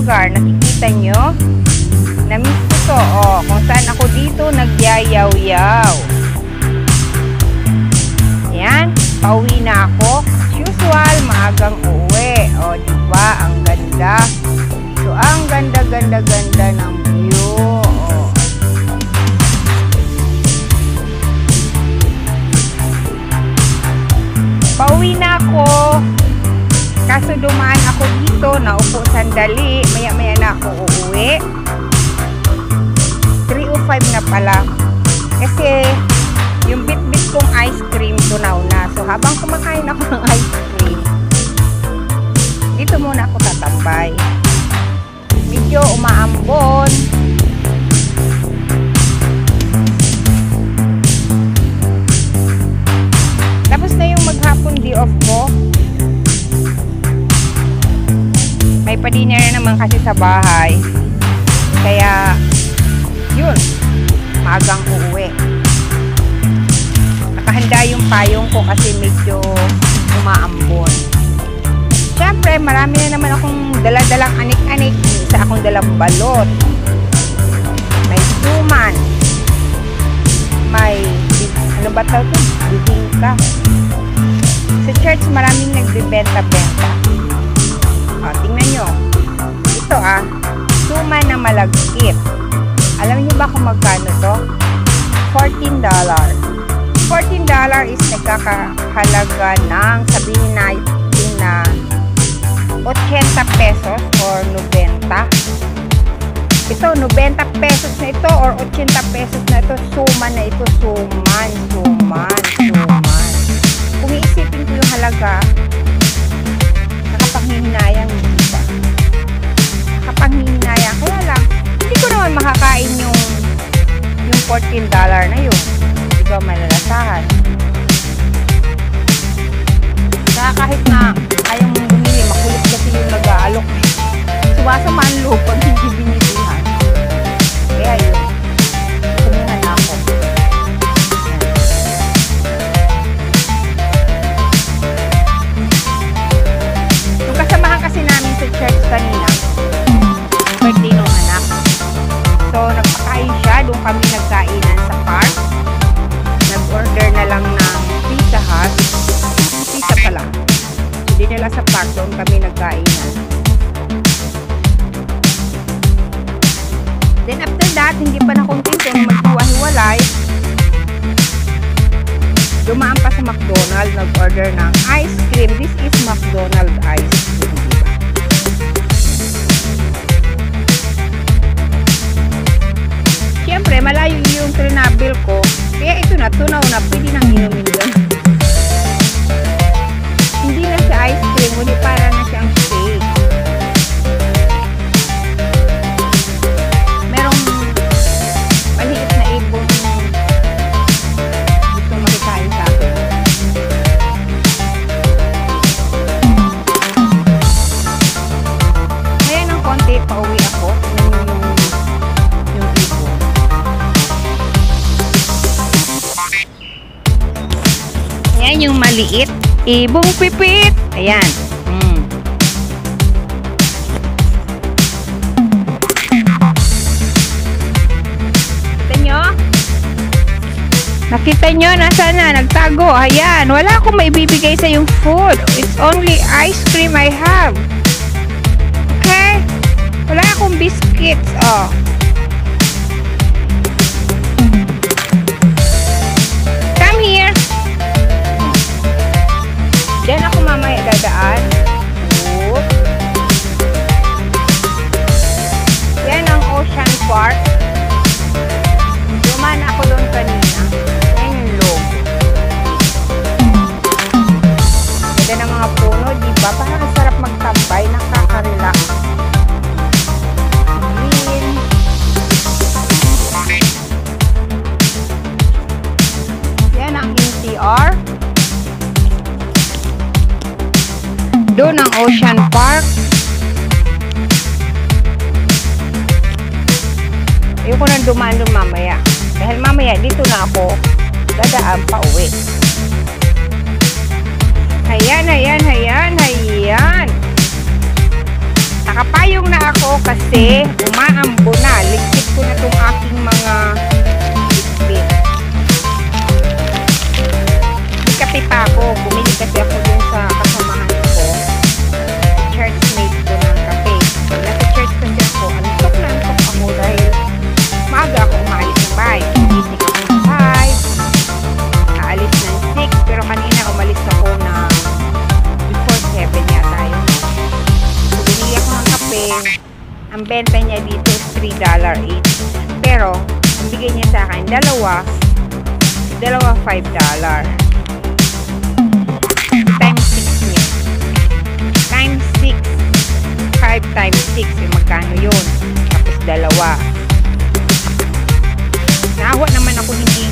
lugar. Nakikita nyo? Namiss ko to. O, kung saan ako dito nagyayaw-yaw. Yan. Pauwi na ako. As usual, maagang uwi. O, diba? Ang ganda. So, ang ganda-ganda-ganda ng view. O. Pauwi na ako. Kaso dumaan ako dito, naupo sandali, maya-maya na ako uuwi. 3:05 na pala. Kasi yung bit-bit kong ice cream tunaw na. So habang kumakain ako ng ice cream, dito muna ako tatambay. Medyo umaambon. Tapos na yung maghapon day off ko. May pa-dinner naman kasi sa bahay. Kaya, yun. Maagang uuwi. Nakahanda yung payong ko kasi medyo umaambon. Siyempre, marami na naman akong dala-dalang anik-anik. Isa akong dalang balot. May suman. May, ano ba tawag ito? Bibingka. Sa church, maraming nagbibenta-benta. O, tingnan nyo. Ito suman na malagkit. Alam nyo ba kung magkano to? $14. $14 is nagkakahalaga ng, sabihin natin na 80 pesos or 90. Ito, 90 pesos na ito or 80 pesos na ito. Suman na ito. Suman. Kung iisipin ko yung halaga, nakapanghihinayang, diba? Nakapanghihinayang. Kaya lang, hindi ko naman makakain yung $14 na yun. Hindi ko malalasahan. Kaya kahit na ayaw mong bumili, makulit kasi yung nag-aalok. Sumasama ang loob pag hindi binibilihan. Kaya yun. Kumuha na ako. Yung kasamahan kasi namin sa church kanina, birthday nung anak. So, nagpakain siya. Doon kami nagkainan sa park. Nag-order na lang ng Pizza Hut. Pizza pala. Hindi nila sa park. Doon kami nagkainan. Then after that, hindi pa nakontento nung maghiwa-hiwalay. Dumaan pa sa McDonald's. Nag-order ng ice cream. This is McDonald's ice cream. Siyempre, malayo yung trinabil ko. Kaya ito na, tunaw na. Pwede nang inumin doon. Hindi na siya ice cream. Hindi para na siyang shake. Merong maliit na ibong gusto makikain sa akin. Kaya ng konti, pauwi ako. Yan yung maliit. Ibong pipit. Ayan. Kita nyo? Nakita nyo? Nasaan na? Nagtago. Ayan. Wala akong maibibigay sa yung food. It's only ice cream I have. Okay? Wala akong biscuits. Oh. Come here. Diyan ako mamaya dadaan. Oop. Yan ang Ocean Park. Dumaan ako doon kanina. Yan yung logo. Ganda ng mga puno, diba? Parang ang sarap magtambay. Nakaka-relax. Green. Yan ang NCR. Doon ang Ocean Park. Ayoko nang dumaan doon mamaya. Dahil mamaya dito na ako dadaan pa uwi. Ayan. Nakapayong na ako kasi umaambo na. Ligpit ko na itong aking mga ligpit. May kape pa ako. Bumili kasi ako dun sa kasamahan ko. Churchmate ko ng kape. Nasa church kasi ako. Antok na antok ako dahil maaga ako umaalis ng bahay. Gising ako ng 5. Aalis ng 6. Pero kanina umalis ako na before 7 yata yun. So, binili ako ng kape. Ang benta niya dito is $3 each. Pero, ang bigay niya sa akin, dalawa $5. Times 6 niya. Times 6. 5 times 6. Yung magkano yun. Tapos dalawa. Naawa naman ako hindi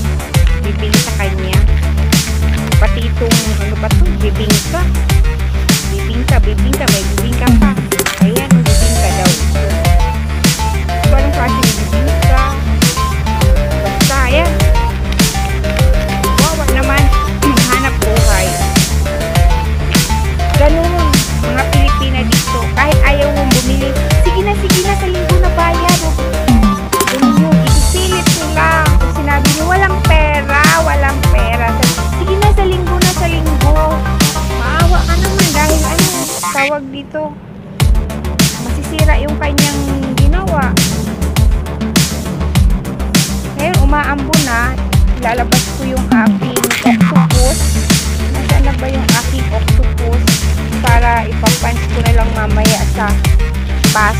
bibili sa kanya. Pati itong, ano ba ito? Bibingka. May bibingka pa. Ayan, bibingka daw. So, anong klase ng bibingka? Basta, ayan. Wawa naman. Hanap buhay. Ganun. Mga Pilipina dito. Kahit ayaw mong bumili. Sige na, sa linggo na bayad. Ganun yun. Ipipilit nila. Kung sinabi niyo, walang pera. Sige na, sa linggo. Maawa ka naman dahil ano, tawag dito, masisira yung kanyang ginawa. Ngayon, umaambo na. Lalabas ko yung aking octopus. Nasaan na ba yung aking octopus? Para ipapunch ko na lang mamaya sa bus.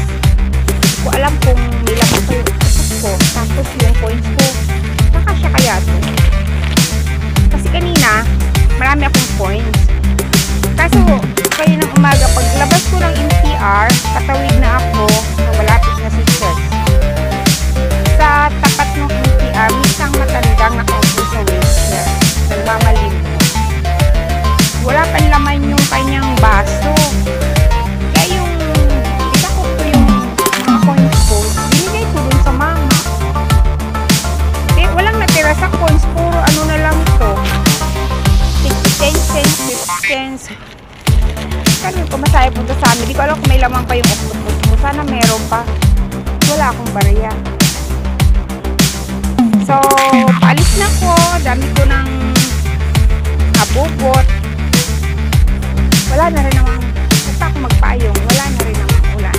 Hindi ko alam kung may laman ko yung octopus ko. Tapos yung coins ko, nakasya kaya to. Kasi kanina, marami akong coins. Kaso, kayo ng umaga, paglabas ko ng MTR, katawid na ako, malapit na si church. Sa tapat ng MTR, may isang matandang nakaupo sa wheelchair. Nagmamalimot. Wala pang laman yung kanyang baso. Kaya yung, ikakot ko yung mga coins ko, binigay ko dun sa mama. Kaya walang natira sa coins, puro ano na lang to. 10 cents, 50 cents. Kanina ko masaya punta sa amin. Di ko alam kung may lamang pa yung octopus ko. Sana meron pa. Wala akong barya. So, paalis na ko. Dami ko ng abubot. Wala na rin namang, basta ako magpayong. Wala na rin namang ulan.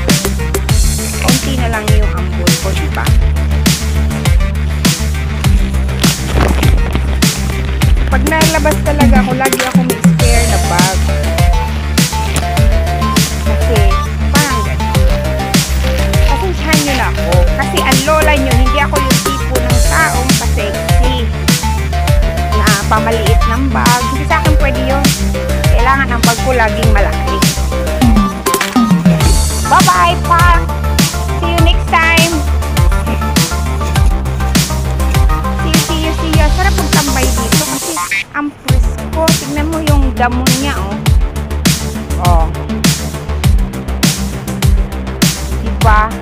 Konti na lang yung ambon ko, diba? Pag nalabas talaga ako, lagi ako may spare na bag. Kasi, parang ganun. Pasensyahan nyo na ako. Kasi ang lola nyo, hindi ako yung tipo ng taong pasexy na pamaliit ng bag. Hindi sa akin pwede yun. Kailangan ang bag ko laging malaki. Bye-bye, pa! See you next time! See you. Sarap magtambay dito kasi ang presko. Tignan mo yung damo niya, oh. Diba?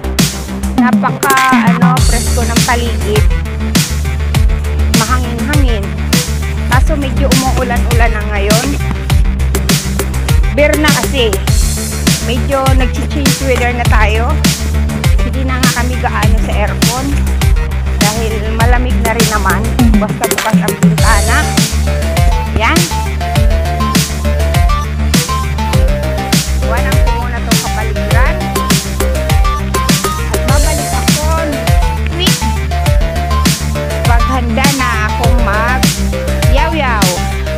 Napaka, presko ng paligid. Mahangin-hangin. Kaso medyo umuulan-ulan na ngayon. Bear na kasi. Medyo nag-change weather na tayo. Hindi na nga kami gaano sa aircon. Dahil malamig na rin naman. Basta bukas ang bintana. Yan. Iwanan ko muna itong kapaligiran. At babalik ako next week. Paghanda na akong mag-yaw-yaw.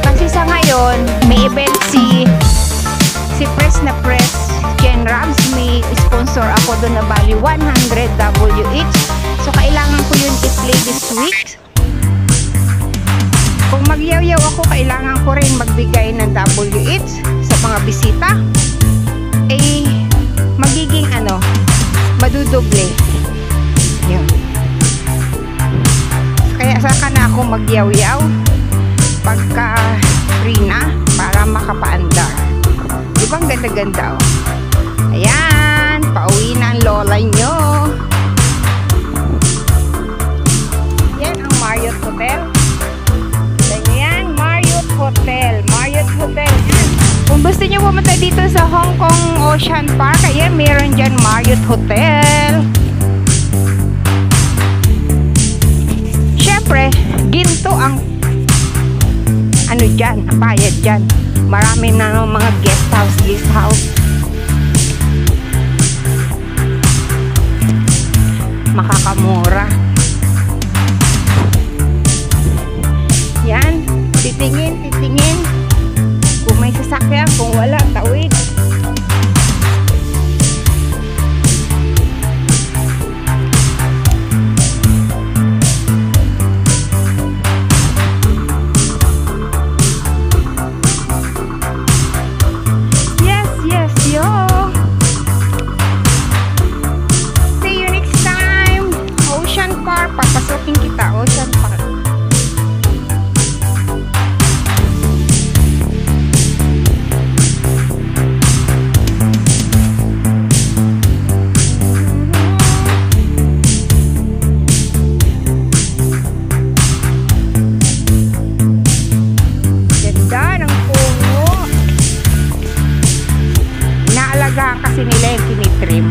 Kasi sa ngayon, may event si Press na Press Jen Rams. May sponsor ako doon na bali 100 WH. So, kailangan ko yun i-play this week. Kung magyaw-yaw ako, kailangan ko rin magbigay ng WH sa mga bisita. Eh, magiging madudoble. Yun. Kaya saka na ako magyaw-yaw pagka free na para makapaandar. Diba ang ganda-ganda, oh. Ayan, pauwi na ang lola nyo. Yan ang Marriott Hotel. Yan, Marriott Hotel. Kung gusto nyo pumunta dito sa Hong Kong Ocean Park, ayan, meron dyan hotel. Syempre, ginto ang ano dyan, ang bayad dyan. Marami na no, mga guest house. Makakamura. Yan, titingin. Kung may sasakyan, kung wala, tawid. Yes, yo. See you next time. Ocean Park. Papasukin kita, Ocean Park. Kasi nila yung tinitrim.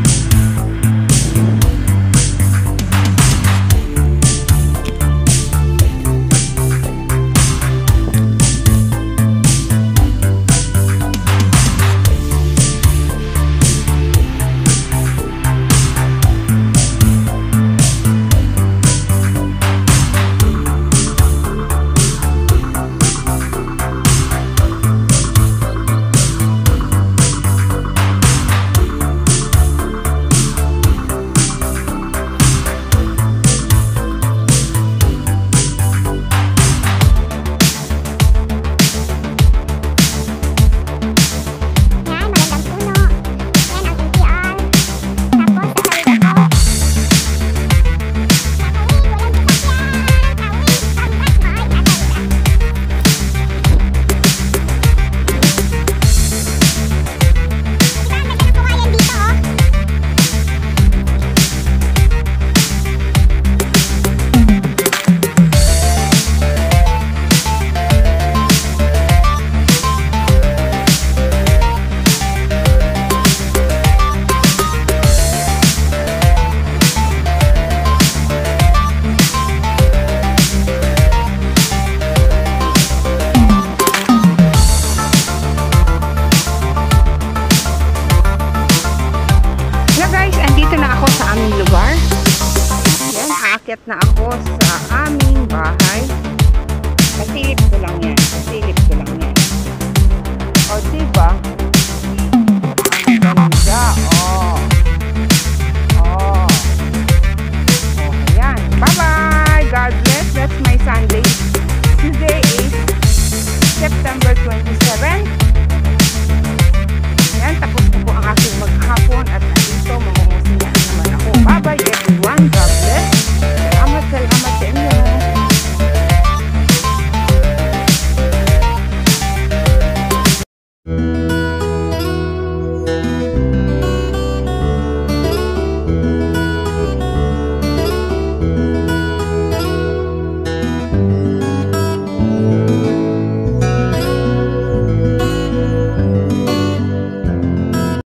Aakyat na ako sa aming bahay.